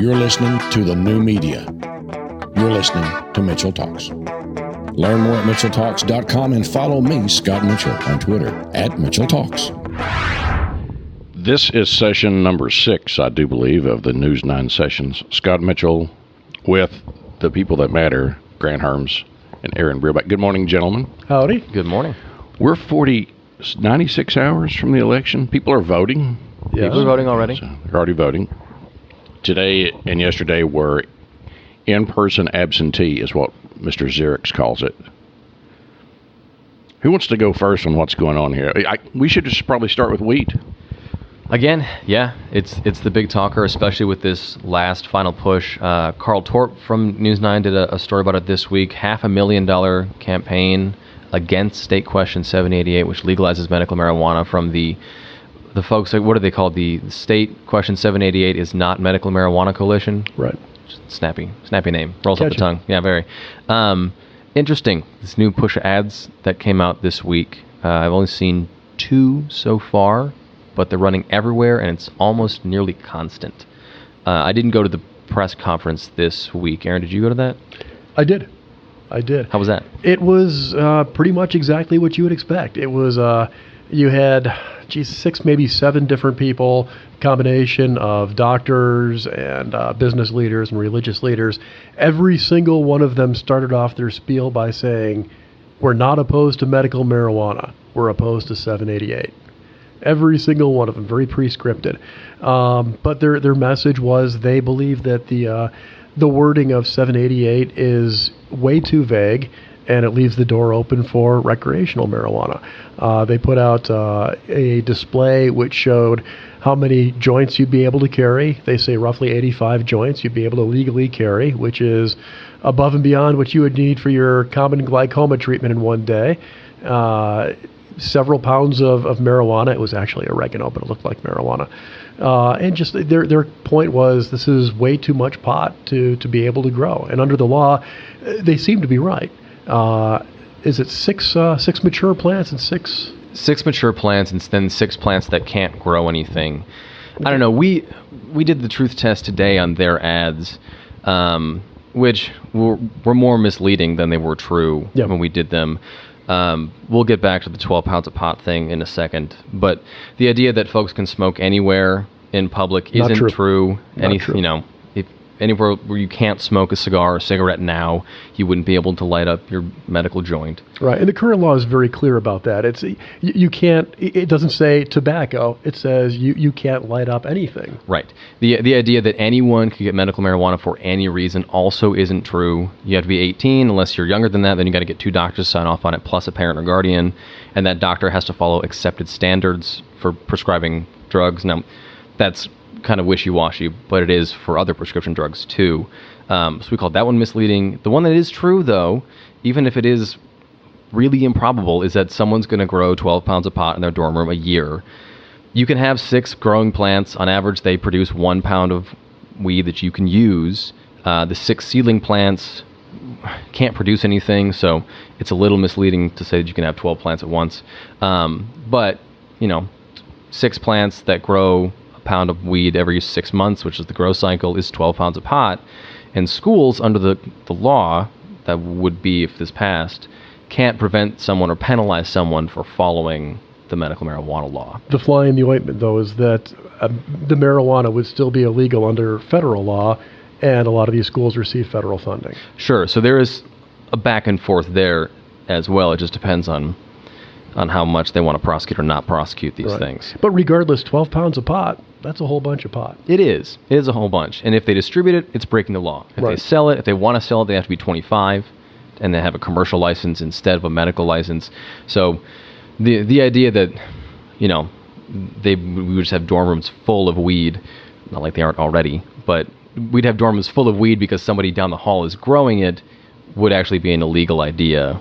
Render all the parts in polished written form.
You're listening to the new media. You're listening to Mitchell Talks. Learn more at MitchellTalks.com and follow me, Scott Mitchell, on Twitter at MitchellTalks. This is session number 6, I do believe, of the Newes9 sessions. Scott Mitchell with the people that matter, Grant Hermes and Aaron Brilbeck. Good morning, gentlemen. Howdy. Good morning. We're 96 hours from the election. People are voting. Yeah. People are voting already. So they're already voting. Today and yesterday were in-person absentee, is what Mr. Xerix calls it. Who wants to go first on what's going on here? We should just probably start with wheat. Again, yeah, it's the big talker, especially with this last final push. Carl Torp from Newes9 did a story about it this week. $500,000 campaign against State Question 788, which legalizes medical marijuana from the folks, what are they called? The State Question 788 is not Medical Marijuana Coalition. Right. Snappy name. Rolls off the Catchy. tongue. Yeah, very. Interesting. This new push of ads that came out this week. I've only seen 2 so far, but they're running everywhere, and it's almost nearly constant. I didn't go to the press conference this week. Aaron, did you go to that? I did. How was that? It was pretty much exactly what you would expect. It was, you had, 6, maybe 7 different people, combination of doctors and business leaders and religious leaders. Every single one of them started off their spiel by saying, we're not opposed to medical marijuana. We're opposed to 788. Every single one of them, very pre-scripted. But their message was they believe that the wording of 788 is way too vague, and it leaves the door open for recreational marijuana. They put out a display which showed how many joints you'd be able to carry. They say roughly 85 joints you'd be able to legally carry, which is above and beyond what you would need for your common glaucoma treatment in one day. Several pounds of marijuana. It was actually oregano, but it looked like marijuana. And just their point was this is way too much pot to be able to grow. And under the law, they seem to be right. Is it 6 mature plants and 6? 6 mature plants and then 6 plants that can't grow anything. I don't know. We did the truth test today on their ads, which were more misleading than they were true when we did them. We'll get back to the 12 pounds of pot thing in a second, but the idea that folks can smoke anywhere in public isn't true. You know, if anywhere where you can't smoke a cigar or a cigarette now, you wouldn't be able to light up your medical joint. Right, and the current law is very clear about that. It's you can't. It doesn't say tobacco. It says you can't light up anything. Right. The idea that anyone could get medical marijuana for any reason also isn't true. You have to be 18. Unless you're younger than that, then you got to get 2 doctors to sign off on it, plus a parent or guardian, and that doctor has to follow accepted standards for prescribing drugs. Now, that's kind of wishy-washy, but it is for other prescription drugs too. So we call that one misleading. The one that is true, though, even if it is really improbable, is that someone's going to grow 12 pounds of pot in their dorm room a year. You can have 6 growing plants. On average, they produce 1 pound of weed that you can use. The 6 seedling plants can't produce anything, so it's a little misleading to say that you can have 12 plants at once. But, 6 plants that grow pound of weed every 6 months, which is the grow cycle, is 12 pounds of pot. And schools, under the law that would be if this passed, can't prevent someone or penalize someone for following the medical marijuana law. The fly in the ointment, though, is that the marijuana would still be illegal under federal law, and a lot of these schools receive federal funding. Sure. So there is a back and forth there as well. It just depends on how much they want to prosecute or not prosecute these things. But regardless, 12 pounds of pot, that's a whole bunch of pot. It is. It is a whole bunch. And if they distribute it, it's breaking the law. If they sell it, if they want to sell it, they have to be 25, and they have a commercial license instead of a medical license. So the idea that, we would just have dorm rooms full of weed, not like they aren't already, but we'd have dorm rooms full of weed because somebody down the hall is growing it, would actually be an illegal idea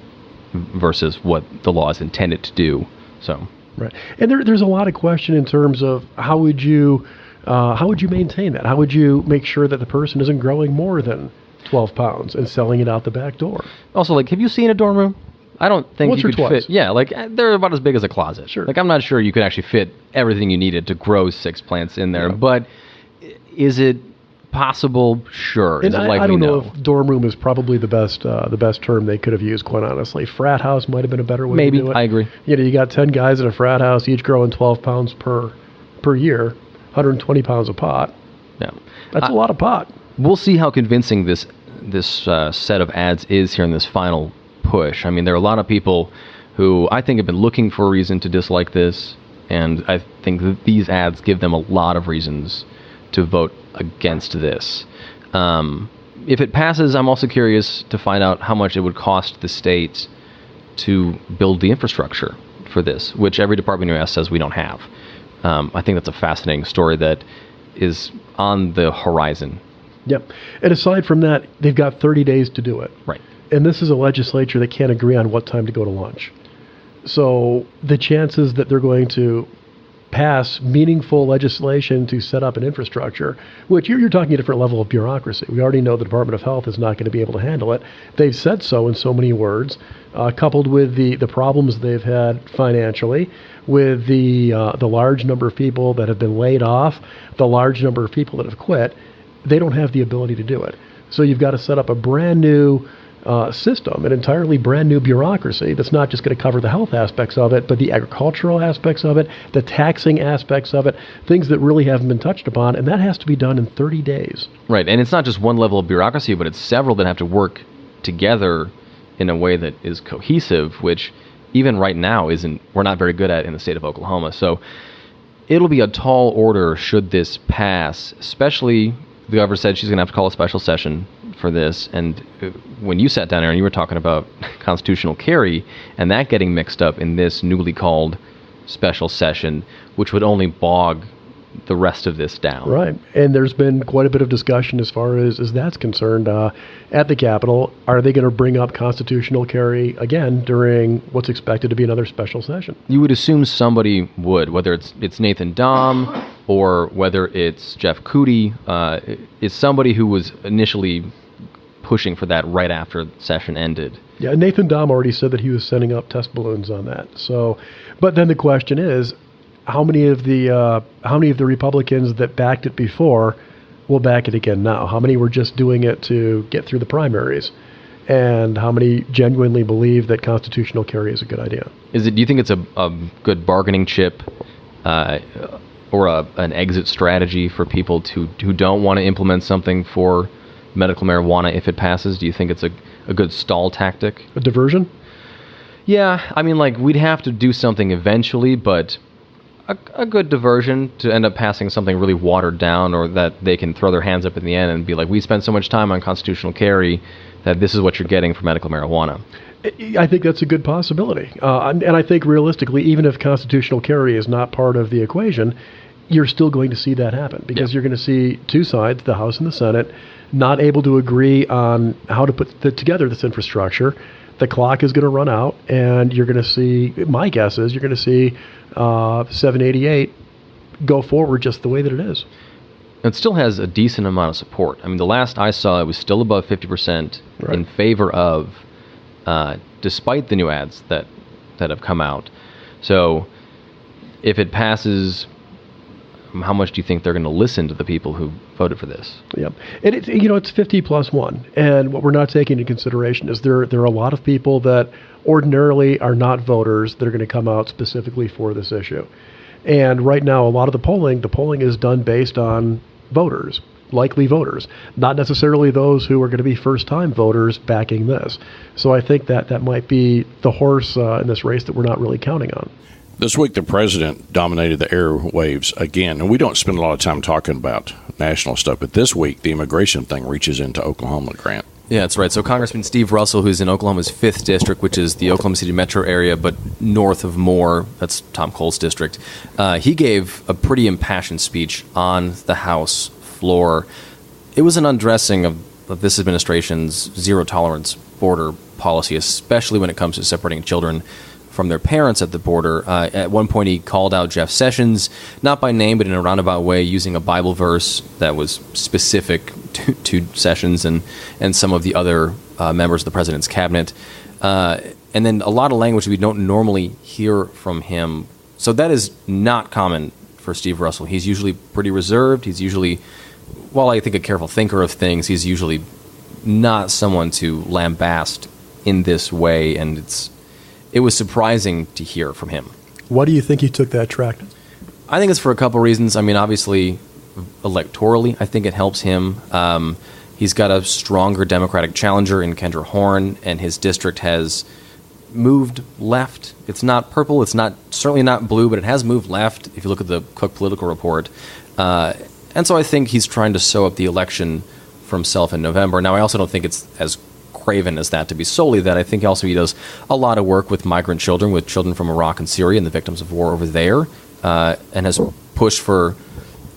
versus what the law is intended to do. So right, and there's a lot of question in terms of how would you maintain that? How would you make sure that the person isn't growing more than 12 pounds and selling it out the back door? Also, have you seen a dorm room? I don't think Once you or could twice. fit. Yeah, they're about as big as a closet. Sure. I'm not sure you could actually fit everything you needed to grow 6 plants in there. Yeah. But is it possible? Sure. And Is it I likely? don't know No. if dorm room is probably the best term they could have used, quite honestly. Frat house might have been a better way Maybe. to do it. I agree. You got 10 guys in a frat house, each growing 12 pounds per year, 120 pounds a pot. Yeah. That's a lot of pot. We'll see how convincing this set of ads is here in this final push. I mean, there are a lot of people who I think have been looking for a reason to dislike this, and I think that these ads give them a lot of reasons to vote against this. If it passes, I'm also curious to find out how much it would cost the state to build the infrastructure for this, which every department in the U.S. says we don't have. I think that's a fascinating story that is on the horizon. Yep. And aside from that, they've got 30 days to do it. Right. And this is a legislature that can't agree on what time to go to lunch. So the chances that they're going to pass meaningful legislation to set up an infrastructure, which you're talking a different level of bureaucracy. We already know the Department of Health is not going to be able to handle it. They've said so in so many words, coupled with the problems they've had financially, with the large number of people that have been laid off, the large number of people that have quit. They don't have the ability to do it. So you've got to set up a brand new system, an entirely brand new bureaucracy that's not just going to cover the health aspects of it, but the agricultural aspects of it, the taxing aspects of it, things that really haven't been touched upon, and that has to be done in 30 days. Right, and it's not just one level of bureaucracy, but it's several that have to work together in a way that is cohesive, which even right now we're not very good at in the state of Oklahoma. So it'll be a tall order should this pass, especially the governor said she's going to have to call a special session for this. And when you sat down there and you were talking about constitutional carry and that getting mixed up in this newly called special session, which would only bog the rest of this down. Right. And there's been quite a bit of discussion as far as that's concerned at the Capitol. Are they going to bring up constitutional carry again during what's expected to be another special session? You would assume somebody would, whether it's Nathan Dahm or whether it's Jeff Cootie. It's somebody who was initially pushing for that right after the session ended. Yeah, Nathan Dahm already said that he was sending up test balloons on that. So, but then the question is, how many of the Republicans that backed it before will back it again now? How many were just doing it to get through the primaries? And how many genuinely believe that constitutional carry is a good idea? Do you think it's a good bargaining chip or an exit strategy for people who don't want to implement something for medical marijuana if it passes? Do you think it's a good stall tactic? A diversion? Yeah, I mean, like, we'd have to do something eventually, but a good diversion to end up passing something really watered down, or that they can throw their hands up in the end and be like, we spent so much time on constitutional carry that this is what you're getting for medical marijuana. I think that's a good possibility. And I think realistically, even if constitutional carry is not part of the equation, you're still going to see that happen, because you're going to see two sides, the House and the Senate, not able to agree on how to put together this infrastructure. The clock is going to run out, and you're going to see, my guess is, you're going to see 788 go forward just the way that it is. It still has a decent amount of support. I mean, the last I saw, it was still above 50% in favor of, despite the new ads that have come out. So if it passes, how much do you think they're going to listen to the people who voted for this? Yep. And it's 50 plus 1. And what we're not taking into consideration is there are a lot of people that ordinarily are not voters that are going to come out specifically for this issue. And right now, a lot of the polling is done based on voters, likely voters, not necessarily those who are going to be first-time voters backing this. So I think that might be the horse in this race that we're not really counting on. This week, the president dominated the airwaves again, and we don't spend a lot of time talking about national stuff, but this week, the immigration thing reaches into Oklahoma, Grant. Yeah, that's right. So Congressman Steve Russell, who's in Oklahoma's 5th district, which is the Oklahoma City metro area, but north of Moore, that's Tom Cole's district, he gave a pretty impassioned speech on the House floor. It was an undressing of this administration's zero-tolerance border policy, especially when it comes to separating children from their parents at the border. At one point, he called out Jeff Sessions, not by name, but in a roundabout way, using a Bible verse that was specific to Sessions and some of the other members of the president's cabinet. And then a lot of language we don't normally hear from him. So that is not common for Steve Russell. He's usually pretty reserved. He's usually while I think a careful thinker of things, he's usually not someone to lambast in this way, and it was surprising to hear from him. Why do you think he took that track? I think it's for a couple reasons. I mean, obviously, electorally, I think it helps him. He's got a stronger Democratic challenger in Kendra Horn, and his district has moved left. It's not purple. It's certainly not blue, but it has moved left if you look at the Cook Political Report. And so I think he's trying to sew up the election for himself in November. Now, I also don't think it's as craven as that to be solely that. I think also he does a lot of work with migrant children, with children from Iraq and Syria and the victims of war over there, and has pushed for,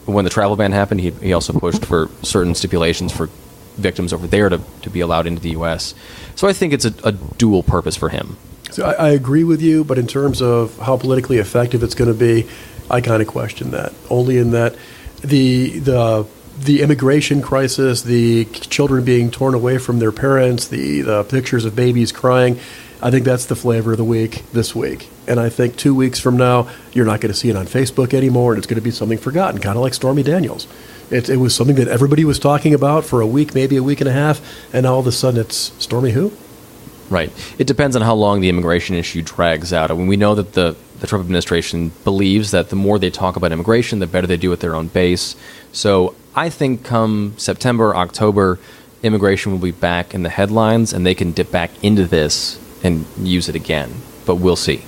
when the travel ban happened, he also pushed for certain stipulations for victims over there to be allowed into the U.S. So I think it's a dual purpose for him. So I agree with you, but in terms of how politically effective it's going to be, I kind of question that. Only in that the immigration crisis, the children being torn away from their parents, the pictures of babies crying, I think that's the flavor of the week this week. And I think 2 weeks from now, you're not going to see it on Facebook anymore, and it's going to be something forgotten, kind of like Stormy Daniels. It was something that everybody was talking about for a week, maybe a week and a half, and now all of a sudden it's Stormy who? Right. It depends on how long the immigration issue drags out. I mean, we know that the Trump administration believes that the more they talk about immigration, the better they do at their own base. So I think come September, October, immigration will be back in the headlines, and they can dip back into this and use it again. But we'll see.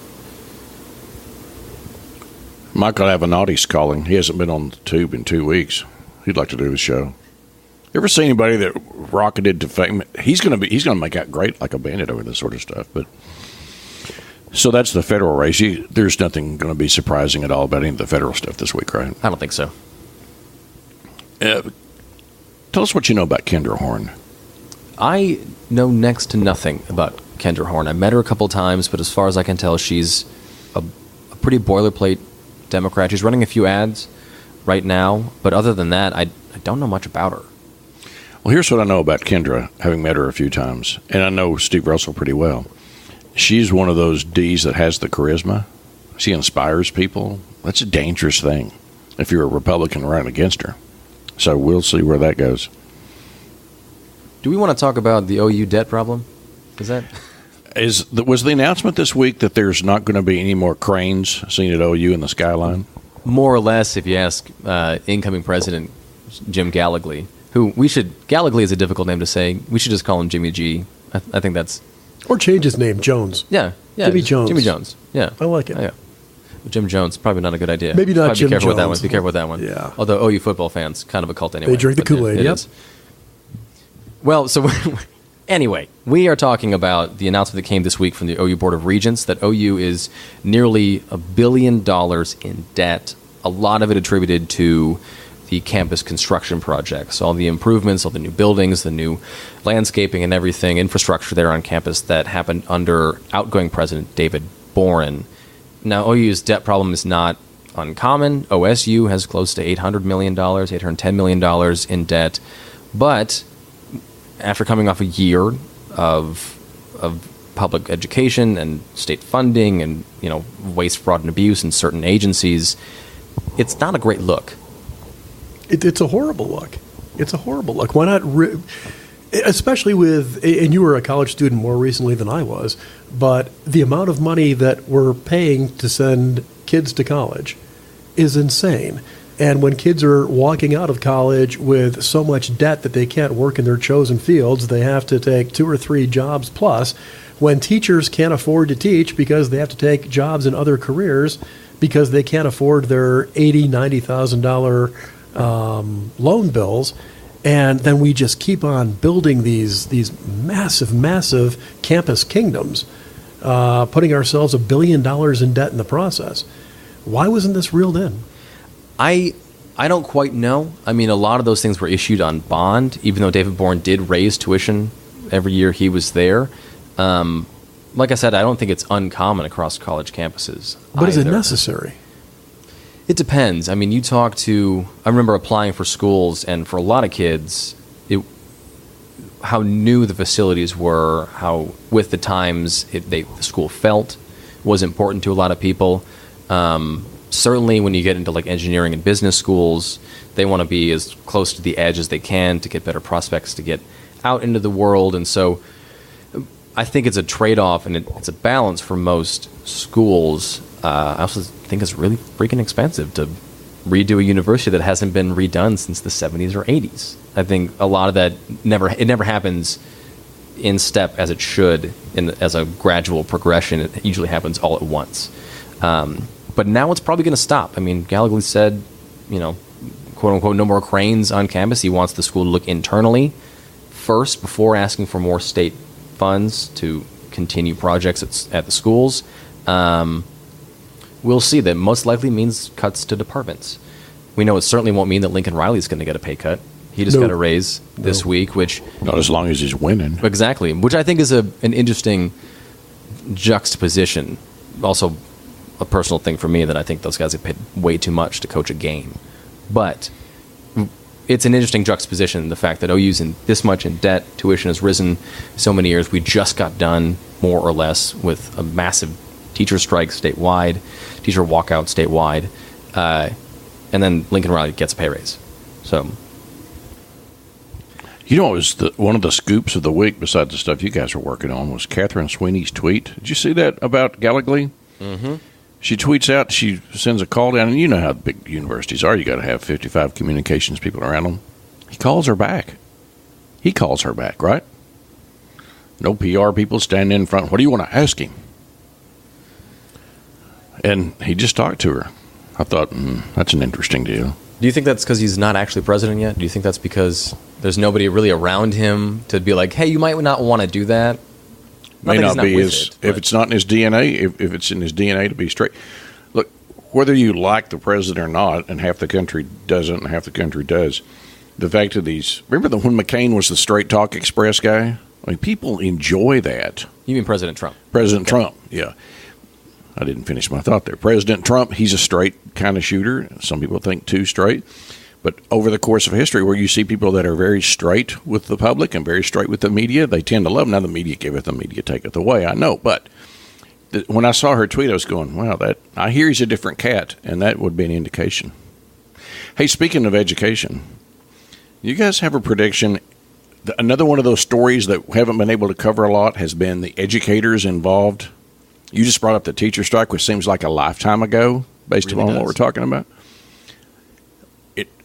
Michael Avenatti's calling. He hasn't been on the tube in 2 weeks. He'd like to do his show. You ever see anybody that rocketed to fame? He's going to make out great like a bandit over this sort of stuff. But so that's the federal race. There's nothing going to be surprising at all about any of the federal stuff this week, right? I don't think so. Tell us what you know about Kendra Horn. I know next to nothing about Kendra Horn. I've met her a couple times, but as far as I can tell, she's a pretty boilerplate Democrat. She's running a few ads right now, but other than that, I don't know much about her. Well, here's what I know about Kendra, having met her a few times, and I know Steve Russell pretty well. She's one of those Ds that has the charisma. She inspires people. That's a dangerous thing if you're a Republican running against her. So we'll see where that goes. Do we want to talk about the OU debt problem? Was the announcement this week that there's not going to be any more cranes seen at OU in the skyline? More or less, if you ask incoming president Jim Gallagly, Gallagly is a difficult name to say. We should just call him Jimmy G. I think that's... Or change his name, Jones. Yeah. Jimmy Jones. Jimmy Jones, yeah. I like it. Yeah. Jim Jones, probably not a good idea. Maybe not Jim Jones. Be careful with that one. Yeah. Although OU football fans, kind of a cult anyway. They drink the Kool-Aid, yep. Well, so anyway, we are talking about the announcement that came this week from the OU Board of Regents that OU is nearly $1 billion in debt, a lot of it attributed to the campus construction projects, all the improvements, all the new buildings, the new landscaping and everything, infrastructure there on campus that happened under outgoing President David Boren. Now, OU's debt problem is not uncommon. OSU has close to $800 million, $810 million in debt. But after coming off a year of public education and state funding and, waste, fraud, and abuse in certain agencies, it's not a great look. It's a horrible look. It's a horrible look. Why not, especially with, and you were a college student more recently than I was, but the amount of money that we're paying to send kids to college is insane. And when kids are walking out of college with so much debt that they can't work in their chosen fields, they have to take 2 or 3 jobs plus. When teachers can't afford to teach because they have to take jobs in other careers because they can't afford their $80,000, $90,000 loan bills, and then we just keep on building these massive campus kingdoms, putting ourselves $1 billion in debt in the process. Why wasn't this reeled in? I don't quite know. I mean, a lot of those things were issued on bond, even though David Boren did raise tuition every year he was there. Like I said, I don't think it's uncommon across college campuses. But either. Is it necessary? It depends. I mean, I remember applying for schools, and for a lot of kids, how new the facilities were, how with the times the school felt was important to a lot of people. certainly when you get into like engineering and business schools, they want to be as close to the edge as they can to get better prospects to get out into the world. And so I think it's a trade-off, and it's a balance for most schools. I also think it's really freaking expensive to redo a university that hasn't been redone since the 70s or 80s. I think a lot of that never happens in step as it should, as a gradual progression. It usually happens all at once. But now it's probably going to stop. I mean, Gallagher said, quote unquote, no more cranes on campus. He wants the school to look internally first before asking for more state funds to continue projects at the schools. We'll see. That most likely means cuts to departments. We know it certainly won't mean that Lincoln Riley's going to get a pay cut. He just got a raise this week, which... Not as long as he's winning. Exactly, which I think is an interesting juxtaposition. Also a personal thing for me, that I think those guys get paid way too much to coach a game. But it's an interesting juxtaposition, the fact that OU's in this much in debt, tuition has risen so many years. We just got done, more or less, with a massive teacher strike statewide, teacher walkout statewide, and then Lincoln Riley gets a pay raise. So... It was one of the scoops of the week, besides the stuff you guys were working on, was Catherine Sweeney's tweet. Did you see that about Gallagher? Mm-hmm. She tweets out, she sends a call down, and you know how big universities are. You got to have 55 communications people around them. He calls her back. He calls her back, right? No PR people standing in front. What do you want to ask him? And he just talked to her. I thought, that's an interesting deal. Do you think that's because he's not actually president yet? Do you think that's because there's nobody really around him to be like, hey, you might not want to do that? May not be if it's not in his DNA, if it's in his DNA to be straight. Look, whether you like the president or not, and half the country doesn't and half the country does, the fact of these, remember when McCain was the Straight Talk Express guy? I mean, people enjoy that. You mean President Trump? President Trump, yeah. I didn't finish my thought there. President Trump, he's a straight kind of shooter. Some people think too straight. But over the course of history, where you see people that are very straight with the public and very straight with the media, they tend to love them. Now, the media giveth, the media taketh away, I know. But when I saw her tweet, I was going, wow, I hear he's a different cat, and that would be an indication. Hey, speaking of education, you guys have a prediction? Another one of those stories that we haven't been able to cover a lot has been the educators involved. You just brought up the teacher strike, which seems like a lifetime ago, based on what we're talking about.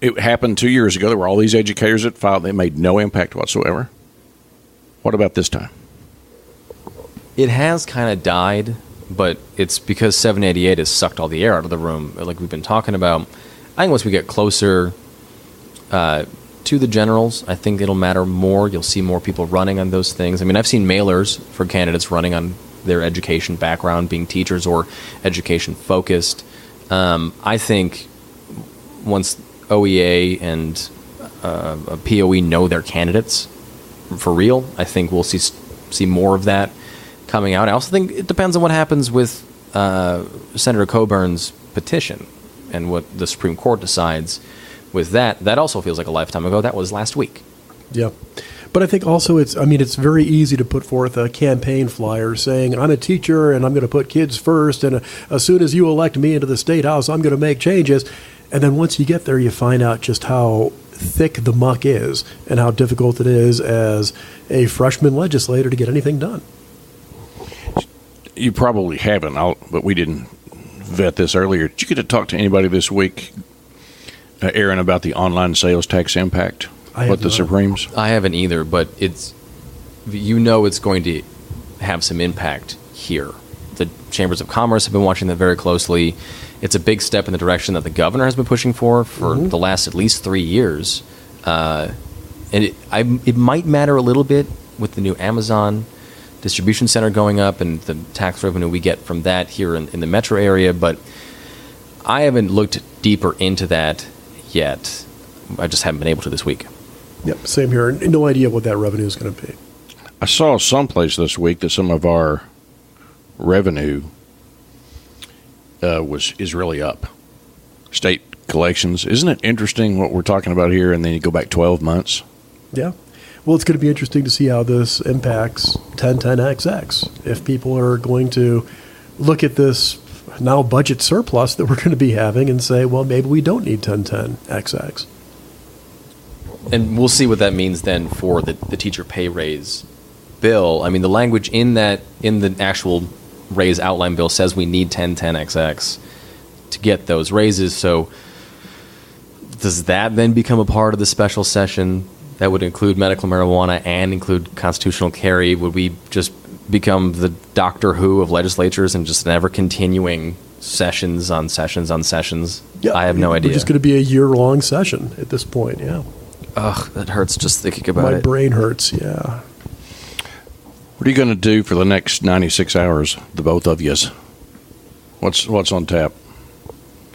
It happened 2 years ago. There were all these educators that filed. They made no impact whatsoever. What about this time? It has kind of died, but it's because 788 has sucked all the air out of the room, like we've been talking about. I think once we get closer to the generals, I think it'll matter more. You'll see more people running on those things. I mean, I've seen mailers for candidates running on their education background, being teachers or education focused. I think once OEA and POE know their candidates for real, I think we'll see more of that coming out. I also think it depends on what happens with Senator Coburn's petition and what the Supreme Court decides with that. That also feels like a lifetime ago. That was last week. Yeah. But I think also it's very easy to put forth a campaign flyer saying, I'm a teacher and I'm going to put kids first, and as soon as you elect me into the State House, I'm going to make changes. And then once you get there, you find out just how thick the muck is and how difficult it is as a freshman legislator to get anything done. You probably haven't, but we didn't vet this earlier. Did you get to talk to anybody this week, Aaron, about the online sales tax impact? The Supremes? I haven't either, but it's going to have some impact here. The Chambers of Commerce have been watching that very closely. It's a big step in the direction that the governor has been pushing for the last at least 3 years. And it might matter a little bit with the new Amazon distribution center going up and the tax revenue we get from that here in the metro area, but I haven't looked deeper into that yet. I just haven't been able to this week. Yep, same here. No idea what that revenue is going to be. I saw someplace this week that some of our revenue is really up. State collections. Isn't it interesting what we're talking about here, and then you go back 12 months? Yeah. Well, it's going to be interesting to see how this impacts 1010XX. If people are going to look at this now budget surplus that we're going to be having and say, well, maybe we don't need 1010 XX. And we'll see what that means then for the teacher pay raise bill. I mean, the language in the actual raise outline bill says we need 1010 XX to get those raises. So does that then become a part of the special session that would include medical marijuana and include constitutional carry? Would we just become the Doctor Who of legislatures and just never continuing sessions on sessions on sessions? Yeah, I have no idea. It's just going to be a year-long session at this point, yeah. Ugh, that hurts just thinking about it. My brain hurts, yeah. What are you going to do for the next 96 hours, the both of yous? What's on tap?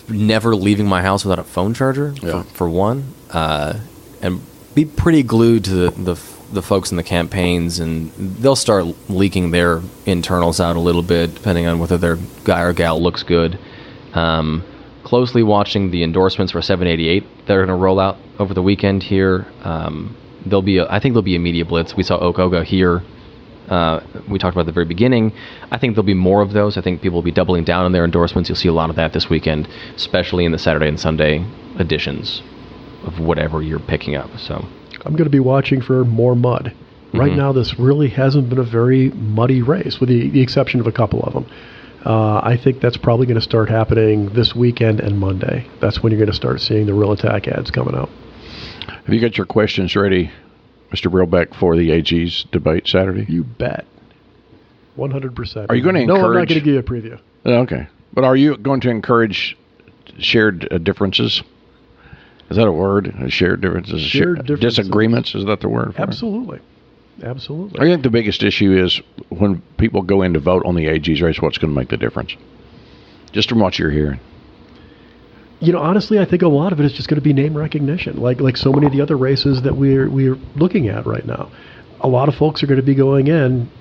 Never leaving my house without a phone charger, for one, and be pretty glued to the folks in the campaigns, and they'll start leaking their internals out a little bit, depending on whether their guy or gal looks good. Closely watching the endorsements for 788 that are going to roll out over the weekend here. I think there'll be a media blitz. We saw Okoga here. We talked about at the very beginning. I think there'll be more of those. I think people will be doubling down on their endorsements. You'll see a lot of that this weekend, especially in the Saturday and Sunday editions of whatever you're picking up. So I'm going to be watching for more mud. Right now, this really hasn't been a very muddy race, with the exception of a couple of them. I think that's probably going to start happening this weekend and Monday. That's when you're going to start seeing the real attack ads coming out. Have you got your questions ready, Mr. Brilbeck, for the AG's debate Saturday? You bet. 100%. Are you going to encourage... No, I'm not going to give you a preview. Okay. But are you going to encourage shared differences? Is that a word? Shared differences? Shared differences. Disagreements? Is that the word for Absolutely. Absolutely. I think the biggest issue is when people go in to vote on the AG's race, what's going to make the difference? Just from what you're hearing. Honestly, I think a lot of it is just going to be name recognition, like so many of the other races that we're looking at right now. A lot of folks are going to be going in,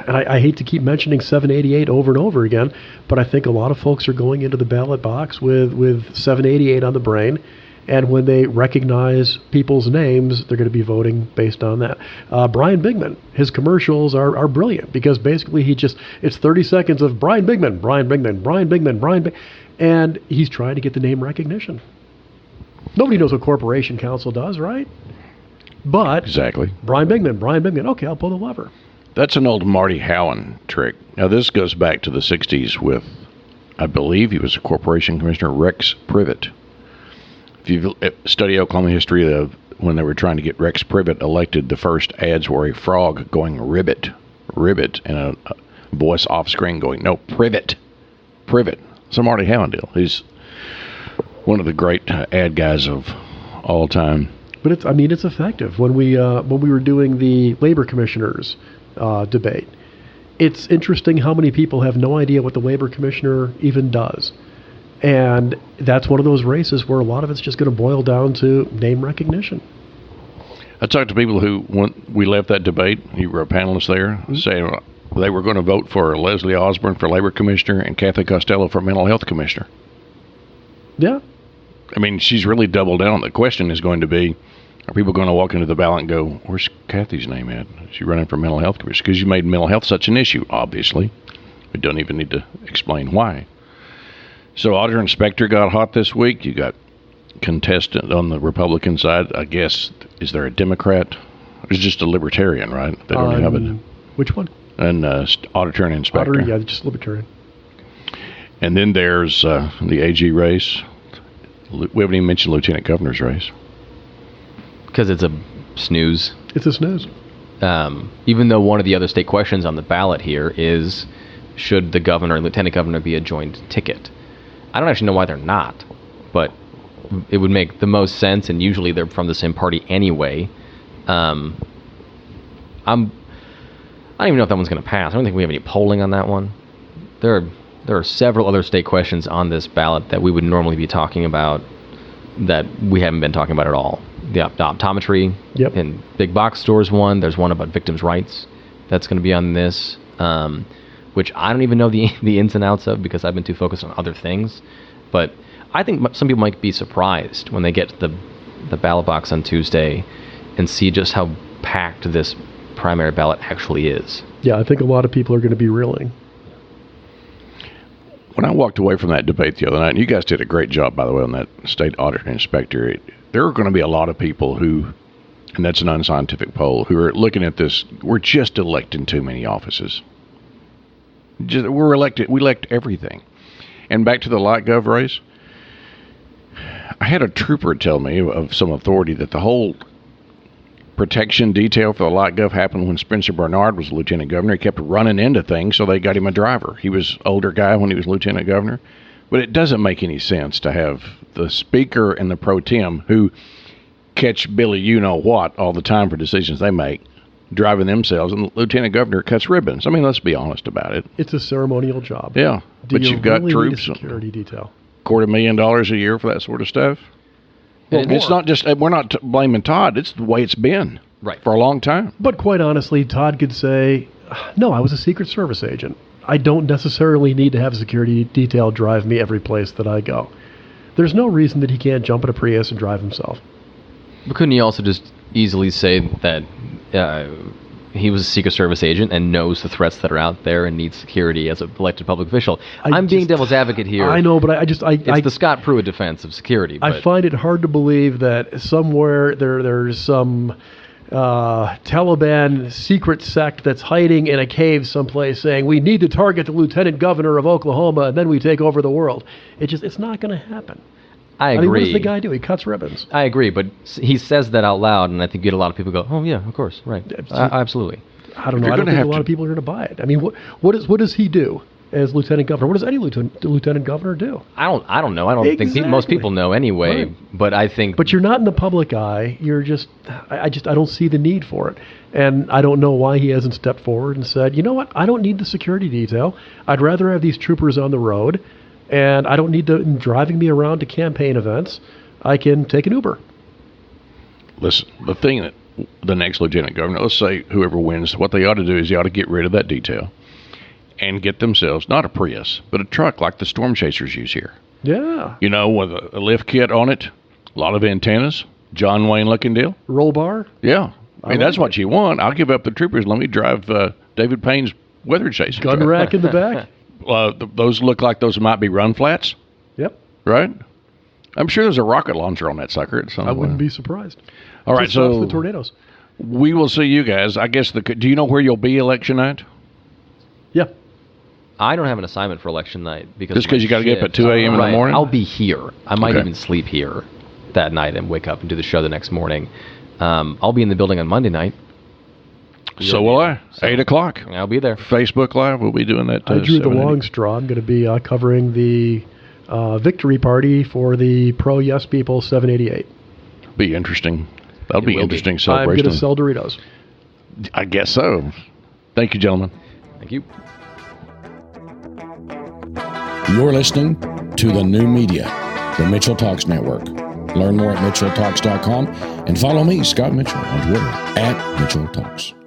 and I hate to keep mentioning 788 over and over again, but I think a lot of folks are going into the ballot box with 788 on the brain. And when they recognize people's names, they're going to be voting based on that. Brian Bigman, his commercials are brilliant because basically it's 30 seconds of Brian Bigman, Brian Bigman, Brian Bigman, Brian Bigman, and he's trying to get the name recognition. Nobody knows what Corporation Counsel does, right? But exactly. Brian Bigman, okay, I'll pull the lever. That's an old Marty Howan trick. Now, this goes back to the 60s with, I believe he was a Corporation Commissioner, Rex Privet. If you study Oklahoma history, when they were trying to get Rex Privet elected, the first ads were a frog going ribbit, and a voice off screen going, no, privet. Some Marty Howan deal. He's one of the great ad guys of all time. But it's effective. When we were doing the labor commissioners debate, it's interesting how many people have no idea what the labor commissioner even does. And that's one of those races where a lot of it's just going to boil down to name recognition. I talked to people who, when we left that debate, you were a panelist there, saying they were going to vote for Leslie Osborne for Labor Commissioner and Kathy Costello for Mental Health Commissioner. Yeah. I mean, she's really doubled down. The question is going to be, are people going to walk into the ballot and go, where's Kathy's name at? She's running for Mental Health Commissioner. Because you made mental health such an issue, obviously. We don't even need to explain why. So auditor inspector got hot this week. You got contestant on the Republican side. I guess, is there a Democrat? It's just a Libertarian, right? They don't have it. Which one? And auditor and inspector. Auditor, yeah, just Libertarian. And then there's the AG race. We haven't even mentioned Lieutenant Governor's race. Because it's a snooze. It's a snooze. Even though one of the other state questions on the ballot here is, should the governor and lieutenant governor be a joint ticket? I don't actually know why they're not, but it would make the most sense, and usually they're from the same party anyway. I don't even know if that one's going to pass. I don't think we have any polling on that one. There are several other state questions on this ballot that we would normally be talking about that we haven't been talking about at all. The optometry in big box stores one. There's one about victims' rights that's going to be on this. Which I don't even know the ins and outs of because I've been too focused on other things. But I think some people might be surprised when they get to the ballot box on Tuesday and see just how packed this primary ballot actually is. Yeah, I think a lot of people are going to be reeling. when I walked away from that debate the other night, and you guys did a great job, by the way, on that state audit inspector, there are going to be a lot of people who, and that's an unscientific poll, who are looking at this, we're just electing too many offices. We elect everything. And back to the LightGov race, I had a trooper tell me of some authority that the whole protection detail for the LightGov happened when Spencer Bernard was lieutenant governor. He kept running into things, so they got him a driver. He was an older guy when he was lieutenant governor. But it doesn't make any sense to have the speaker and the pro tem, who catch Billy you-know-what all the time for decisions they make, driving themselves, and the lieutenant governor cuts ribbons. I mean, let's be honest about it. It's a ceremonial job. Yeah, but you've got troops. Need a security detail. $250,000 a year for that sort of stuff. Well, it's not just, we're not blaming Todd. It's the way it's been for a long time. But quite honestly, Todd could say, no, I was a Secret Service agent. I don't necessarily need to have a security detail drive me every place that I go. There's no reason that he can't jump in a Prius and drive himself. But couldn't he also just easily say that he was a Secret Service agent and knows the threats that are out there and needs security as an elected public official? I'm being devil's advocate here. I know, but it's the Scott Pruitt defense of security. But I find it hard to believe that somewhere there's some Taliban secret sect that's hiding in a cave someplace saying we need to target the lieutenant governor of Oklahoma and then we take over the world. It's not going to happen. I agree. I mean, what does the guy do? He cuts ribbons. I agree, but he says that out loud, and I think you get a lot of people go, "Oh yeah, of course, right, absolutely." I don't know. I don't think a lot of people are going to buy it. I mean, what does he do as lieutenant governor? What does any lieutenant governor do? I don't know. I don't think most people know anyway. Right. But I think. But you're not in the public eye. You're just. I don't see the need for it, and I don't know why he hasn't stepped forward and said, you know what? I don't need the security detail. I'd rather have these troopers on the road. And I don't need them driving me around to campaign events. I can take an Uber. Listen, the thing that the next lieutenant governor, let's say whoever wins, what they ought to do is they ought to get rid of that detail and get themselves, not a Prius, but a truck like the storm chasers use here. Yeah. You know, with a lift kit on it, a lot of antennas, John Wayne looking deal. Roll bar? Yeah. I mean, that's what you want. I'll give up the troopers. Let me drive David Payne's weather chaser. Gun rack in the back? Those look like those might be run flats. Yep. Right? I'm sure there's a rocket launcher on that sucker at some point. I wouldn't be surprised. All right, so the tornadoes. We will see you guys. I guess do you know where you'll be election night? Yeah. I don't have an assignment for election night because you got to get up at 2 a.m. in the morning? I'll be here. I might even sleep here that night and wake up and do the show the next morning. I'll be in the building on Monday night. So will I. 8 o'clock. I'll be there. Facebook Live. We'll be doing that. I drew the long straw. I'm going to be covering the victory party for the pro-yes people 788. Be interesting. That'll be interesting celebration. I'm going to sell Doritos. I guess so. Thank you, gentlemen. Thank you. You're listening to the new media, the Mitchell Talks Network. Learn more at MitchellTalks.com and follow me, Scott Mitchell, on Twitter @MitchellTalks.